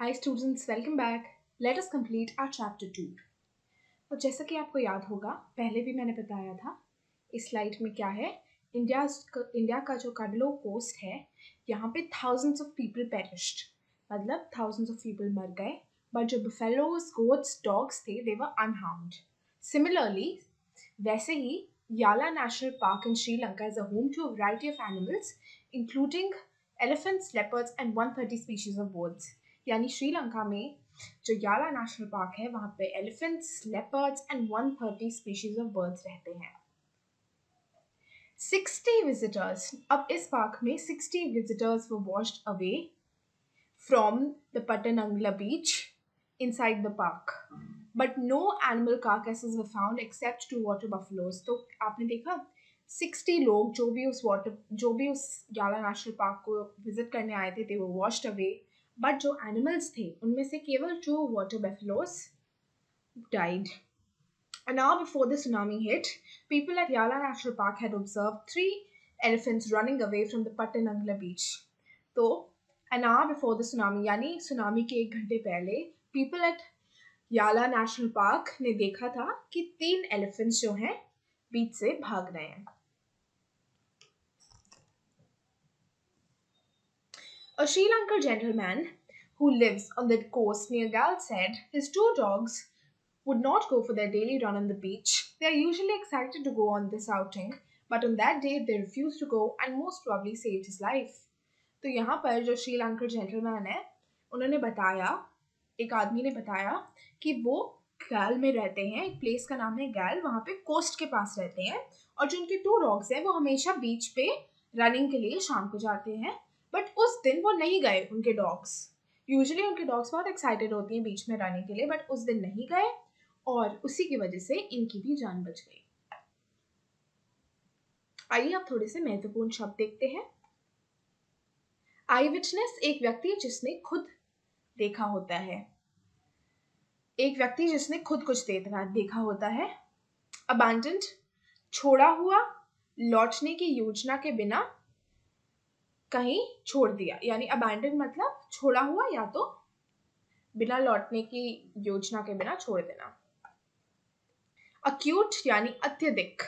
Hi students, welcome back. Let us complete our chapter 2. तो जैसा कि आपको याद होगा, पहले भी मैंने बताया था इस स्लाइड में क्या है। इंडिया का जो काडलो कोस्ट है, यहाँ पे thousands of people perished, मतलब thousands of people मर गए, but जो buffaloes, goats, dogs थे, they were unharmed. Similarly, वैसे ही Yala National Park in Sri Lanka is a home to a variety of animals, including elephants, leopards and 130 species of birds. यानी श्रीलंका में जो याला national park है वहां पे elephants, leopards and 130 species of birds रहते हैं. 60 विजिटर्स, अब इस पार्क में 60 visitors were washed away from the Patanangala beach inside the park, but no animal carcasses were found except 2 water buffaloes. तो आपने देखा 60 लोग जो भी उस याला नेशनल पार्क को विजिट करने आए थे, they were washed away, but जो एनिमल्स थे उनमें से केवल 2 water buffaloes died. And now before the tsunami hit, people at Yala National Park had observed 3 elephants running away from the Pattanangla beach. तो an hour before the tsunami, यानी tsunami के 1 घंटे पहले, people at याला national park ने देखा था कि 3 एलिफेंट्स जो हैं बीच से भाग रहे हैं. A Sri Lankan gentleman who lives on the coast near Gal said his 2 dogs would not go for their daily run on the beach. They are usually excited to go on this outing, but on that day they refused to go and most probably saved his life. तो यहाँ पर जो Sri Lankan gentleman है, उन्होंने बताया, एक आदमी ने बताया कि वो गैल में रहते हैं, एक प्लेस का नाम है गैल, वहाँ पे कोस्ट के पास रहते हैं, और जो उनके 2 डॉग्स हैं वो हमेशा बीच पे रनिंग के लिए शाम को जाते हैं, बट उस दिन वो नहीं गए. उनके डॉग्स यूजुअली उनके डॉग्स बहुत एक्साइटेड होती हैं बीच में रनिंग के लिए, बट उस दिन नहीं गए और उसी की वजह से इनकी भी जान बच गई. आइए अब थोड़े से महत्वपूर्ण शब्द देखते हैं. आई विटनेस एक व्यक्ति जिसने खुद देखा होता है, एक व्यक्ति जिसने खुद कुछ देखा होता है. अबैंडन्ड छोड़ा हुआ, लौटने की योजना के बिना कहीं छोड़ दिया, यानी अबैंडन मतलब छोड़ा हुआ या तो बिना लौटने की योजना के बिना छोड़ देना. अक्यूट यानी अत्यधिक.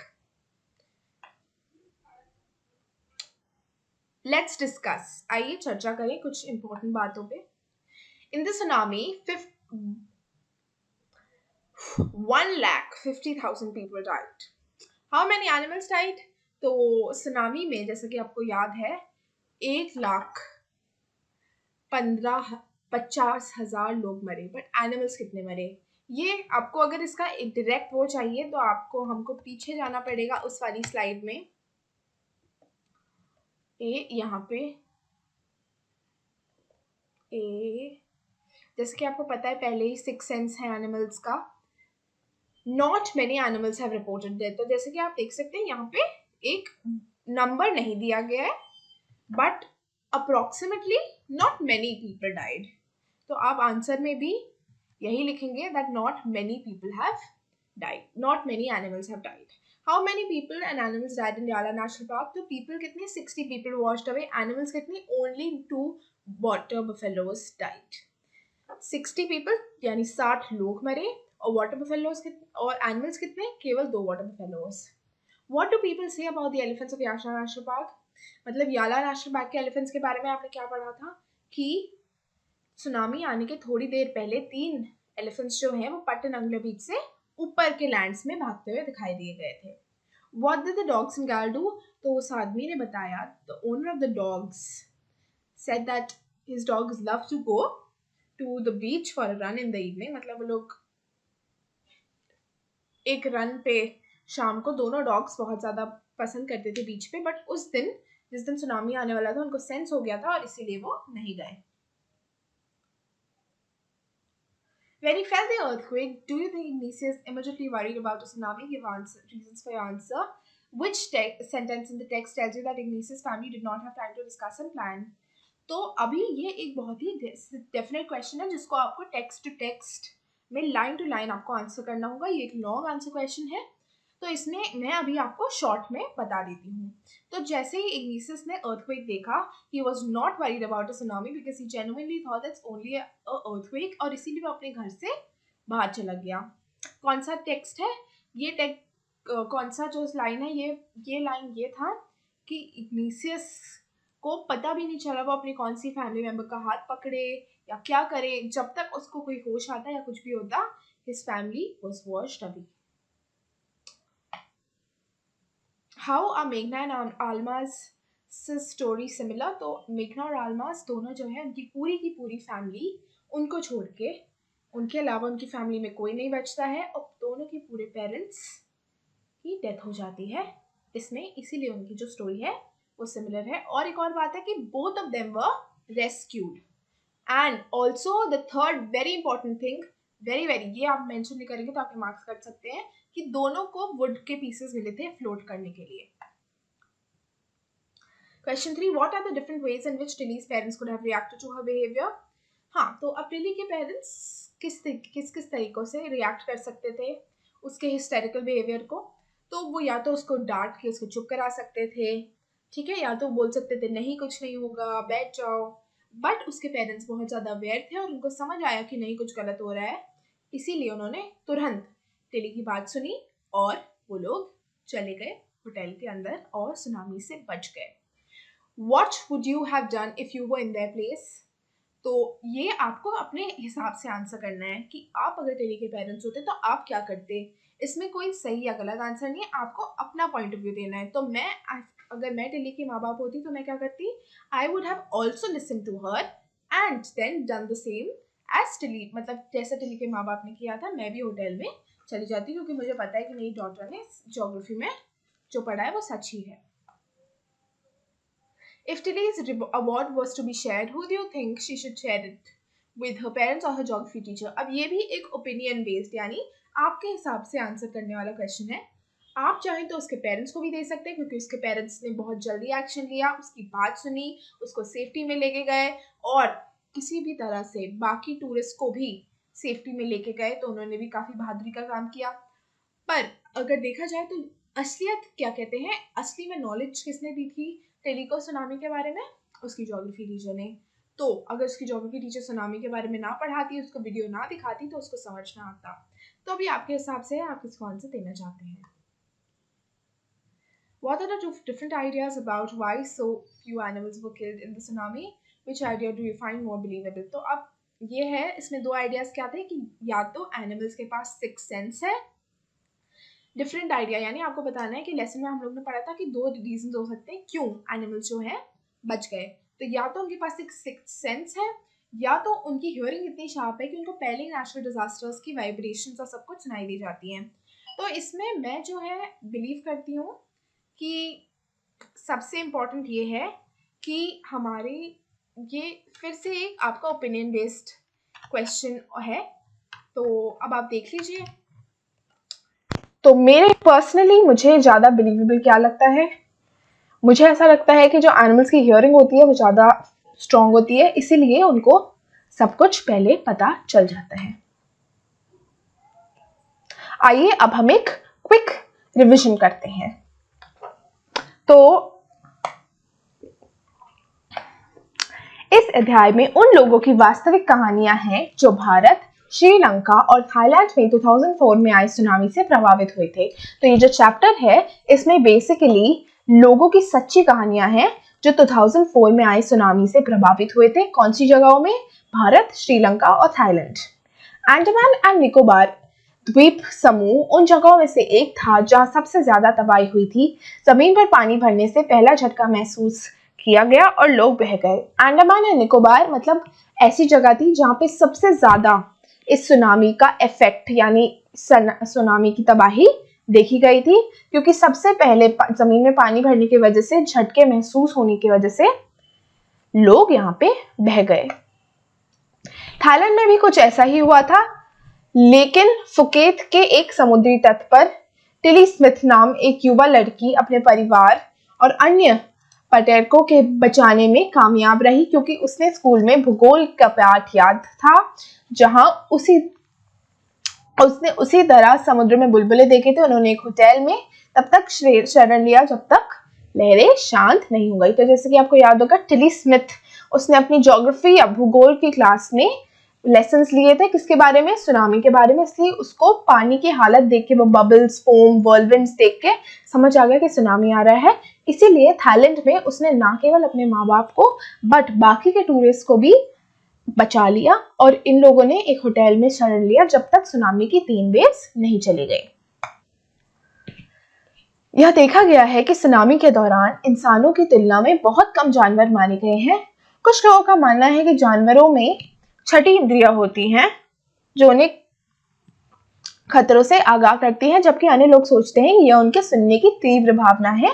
लेट्स डिस्कस, आइए चर्चा करें कुछ इंपॉर्टेंट बातों पे. In the tsunami 1,50,000 people died. How many animals died? तो सुनामी में जैसा कि आपको याद है 1,50,000 लोग मरे, बट एनिमल्स कितने मरे ये आपको, अगर इसका एक डायरेक्ट वो चाहिए तो आपको हमको पीछे जाना पड़ेगा उस वाली स्लाइड में. यहाँ पे जैसे कि आपको पता है पहले ही 6 सेंस है एनिमल्स का. Not many animals have reported death. तो जैसे कि आप देख सकते हैं यहाँ पे एक नंबर नहीं दिया गया है, but approximately not many people died. तो आप आंसर में भी यही लिखेंगे that not many people have died, not many animals have died. How many people and animals died in Yala National Park? तो people कितने? 60 people washed away. Animals कितने? Only 2 water buffaloes died. 60 people यानी 60 लोग मरे, और water buffaloes और animals कितने? केवल 2 water buffaloes. What do people say about the elephants of Yala National Park? मतलब याला नेशनल पार्क के एलिफेंट्स के बारे में आपने क्या पढ़ा था कि सुनामी आने के थोड़ी देर पहले 3 एलिफेंट्स जो हैं वो पट्टनंगला बीच से ऊपर के लैंड्स में भागते हुए दिखाई दिए गए थे. What did the dogs in Gal do? तो उस आदमी ने बताया, the owner of the dogs said that his dogs love to go to the beach for a run in the evening. मतलब वो लोग एक रन पे शाम को दोनों डॉग्स बहुत ज़्यादा पसंद करते थे बीच पे, बट उस दिन जिस दिन सुनामी आने वाला था उनको सेंस हो गया था और इसीलिए वो नहीं गए. When he felt the earthquake, do you think Ignatius immediately worried about a tsunami? Give reasons for your answer. Which sentence in the text tells you that Ignatius' family did not have time to discuss and plan? तो अभी ये एक बहुत ही definite question है जिसको आपको text to text में line to line आपको आंसर करना होगा. ये एक लॉन्ग आंसर क्वेश्चन है, तो इसमें मैं अभी आपको शॉर्ट में बता देती हूँ। तो जैसे ही इग्निसियस ने अर्थक्वेक देखा, he was not worried about a tsunami because he genuinely thought that's only a earthquake, और इसीलिए वो अपने घर से बाहर चला गया। कौन सा टेक्स्ट है ये? कौन सा जो लाइन है, ये लाइन ये था कि इग्निसियस को पता भी नहीं चला वो अपनी कौन सी फैमिली मेंबर का हाथ पकड़े या क्या करे, जब तक उसको कोई होश आता या कुछ भी होता, his family was washed away. How are Meghna and Alma's story similar? तो मेघना और आलमास दोनों जो है, उनकी की पूरी फैमिली उनको छोड़ के, उनके अलावा उनकी फैमिली में कोई नहीं बचता है, और दोनों के पूरे पेरेंट्स की डेथ हो जाती है इसमें, इसीलिए उनकी जो स्टोरी है वो सिमिलर है। और एक और बात है कि both of them were rescued, and also the third very important thing, very ये आप मेंशन नहीं करेंगे तो आपके मार्क्स कट सकते हैं, कि दोनों को वुड के पीसेस मिले थे फ्लोट करने के लिए। Question 3, what are the different ways in which Tilly's parents could have reacted to her behaviour? हाँ, तो अब टिली के पेरेंट्स किस तरीकों से रिएक्ट कर सकते थे उसके हिस्टेरिकल बिहेवियर को? तो वो या तो उसको डांट के उसको चुप करा सकते थे, ठीक है, या तो बोल सकते थे नहीं कुछ नहीं होगा, बैठ जाओ। बट उसके पेरेंट्स बहुत ज़्यादा अवेयर थे और उनको समझ आया कि नहीं कुछ गलत हो रहा है, इसीलिए उन्होंने तुरंत टिली की बात सुनी और वो लोग चले गए होटल के अंदर और सुनामी से बच गए। What would you have done if you were in their place? तो ये आपको अपने हिसाब से आंसर करना है कि आप अगर टिली के पेरेंट्स होते तो आप क्या करते। इसमें कोई सही या गलत आंसर नहीं है, आपको अपना पॉइंट ऑफ व्यू देना है। तो अगर मैं टिली की माँ बाप होती तो मैं क्या करती? I would have also listen to her and then done the same as Tilly, मतलब जैसा टिली के माँ बाप ने किया था, मैं भी होटल में चली जाती, क्योंकि मुझे पता है कि मेरी डॉटर ने ज्योग्राफी में जो पढ़ा है वो सच ही है। If Tilly's award was to be shared, who do you think she should share it with, her parents or her geography teacher? अब ये भी एक ओपिनियन बेस्ड, यानी आपके हिसाब से आंसर करने वाला क्वेश्चन है। आप चाहें तो उसके पेरेंट्स को भी दे सकते हैं, क्योंकि उसके पेरेंट्स ने बहुत जल्दी एक्शन लिया, उसकी बात सुनी, उसको सेफ्टी में लेके गए, और किसी भी तरह से बाकी टूरिस्ट को भी सेफ्टी में लेके गए, तो उन्होंने भी काफ़ी बहादुरी का काम किया। पर अगर देखा जाए तो असलियत क्या कहते हैं, असली में नॉलेज किसने दी थी टिली को सुनामी के बारे में? उसकी ज्योग्राफी टीचर ने। तो अगर उसकी ज्योग्राफी टीचर सुनामी के बारे में ना पढ़ाती, उसको वीडियो ना दिखाती, तो उसको समझ ना आता। तो अभी आपके हिसाब से आप किसको आंसर देना चाहते हैं? What are the two different ideas about why so few animals were killed in the tsunami? Which idea do you find more believable? तो अब ये है, इसमें दो आइडियाज क्या थे कि या तो एनिमल्स के पास सिक्स सेंस है, डिफरेंट आइडिया, यानी आपको बताना है कि लेसन में हम लोग ने पढ़ा था कि दो रीजन हो सकते हैं क्यों एनिमल्स जो है बच गए। तो या तो उनके पास एक सिक्स सेंस है, या तो उनकी हियरिंग इतनी शार्प है कि उनको पहले ही नेचुरल डिजास्टर्स की वाइब्रेशंस और सब कुछ सुनाई दी जाती हैं। तो इसमें मैं जो है बिलीव करती हूँ कि सबसे इम्पोर्टेंट ये है कि हमारे ये फिर से एक आपका ओपिनियन बेस्ड क्वेश्चन है, तो अब आप देख लीजिए। तो मेरे पर्सनली मुझे ज़्यादा बिलीवेबल क्या लगता है, मुझे ऐसा लगता है कि जो एनिमल्स की हियरिंग होती है वो ज़्यादा स्ट्रॉन्ग होती है, इसीलिए उनको सब कुछ पहले पता चल जाता है। आइए अब हम एक क्विक रिवीजन करते हैं। तो इस अध्याय में उन लोगों की वास्तविक कहानियां हैं जो भारत, श्रीलंका और थाईलैंड में 2004 में आई सुनामी से प्रभावित हुए थे। तो ये जो चैप्टर है इसमें बेसिकली लोगों की सच्ची कहानियां हैं जो 2004 में आई सुनामी से प्रभावित हुए थे। कौन सी जगहों में? भारत, श्रीलंका और थाईलैंड। अंडमान एंड निकोबार द्वीप समूह उन जगहों में से एक था जहां सबसे ज्यादा तबाही हुई थी। जमीन पर पानी भरने से पहला झटका महसूस किया गया और लोग बह गए। अंडमान एंड निकोबार मतलब ऐसी जगह थी जहां पे सबसे ज्यादा इस सुनामी का इफेक्ट यानी सुनामी की तबाही देखी गई थी, क्योंकि सबसे पहले जमीन में पानी भरने की वजह से झटके महसूस होने की वजह से लोग यहाँ पे बह गए। थाईलैंड में भी कुछ ऐसा ही हुआ था, लेकिन फुकेत के एक समुद्री तट पर टिली स्मिथ नाम एक युवा लड़की अपने परिवार और अन्य पर्यटकों के बचाने में कामयाब रही, क्योंकि उसने स्कूल में भूगोल का पाठ याद था, जहां उसने उसी तरह समुद्र में बुलबुले देखे थे। उन्होंने एक होटल में तब तक शरण लिया जब तक लहरें शांत नहीं हो गई। तो जैसे कि आपको याद होगा टिली स्मिथ, उसने अपनी ज्योग्राफी या भूगोल की क्लास में लेसन्स लिए थे किसके बारे में, सुनामी के बारे में। इसलिए उसको पानी की हालत देख के, वो बबल्स, फोम, व्हर्लविंड्स देख के समझ आ गया कि सुनामी आ रहा है। इसीलिए थाईलैंड में उसने ना केवल अपने माँ बाप को बट बाकी के टूरिस्ट को भी बचा लिया और इन लोगों ने एक होटल में शरण लिया जब तक सुनामी की 3 वेव्स नहीं चली गई। यह देखा गया है कि सुनामी के दौरान इंसानों की तुलना में बहुत कम जानवर मारे गए हैं। कुछ लोगों का मानना है कि जानवरों में छठी इंद्रियां होती हैं जो उन्हें खतरों से आगाह करती हैं, जबकि अन्य लोग सोचते हैं कि यह उनके सुनने की तीव्र भावना है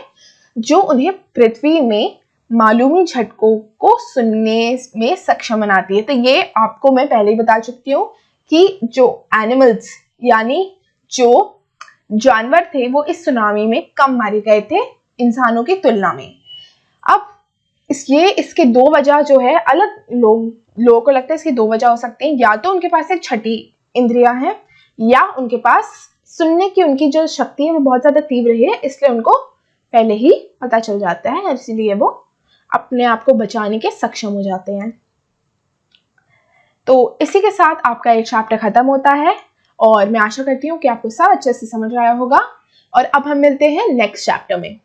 जो उन्हें पृथ्वी में मालूमी झटकों को सुनने में सक्षम बनाती है। तो ये आपको मैं पहले ही बता चुकी हूँ कि जो एनिमल्स यानी जो जानवर थे वो इस सुनामी में कम मारे गए थे इंसानों की तुलना में। अब इसके 2 वजह जो है अलग लोगों को लगता है इसकी 2 वजह हो सकती हैं। या तो उनके पास एक छठी इंद्रियां हैं या उनके पास सुनने की उनकी जो शक्ति है वो बहुत ज्यादा तीव्र है, इसलिए उनको पहले ही पता चल जाता है, इसीलिए वो अपने आप को बचाने के सक्षम हो जाते हैं। तो इसी के साथ आपका एक चैप्टर खत्म होता है और मैं आशा करती हूँ कि आपको सब अच्छे से समझ आया होगा। और अब हम मिलते हैं नेक्स्ट चैप्टर में।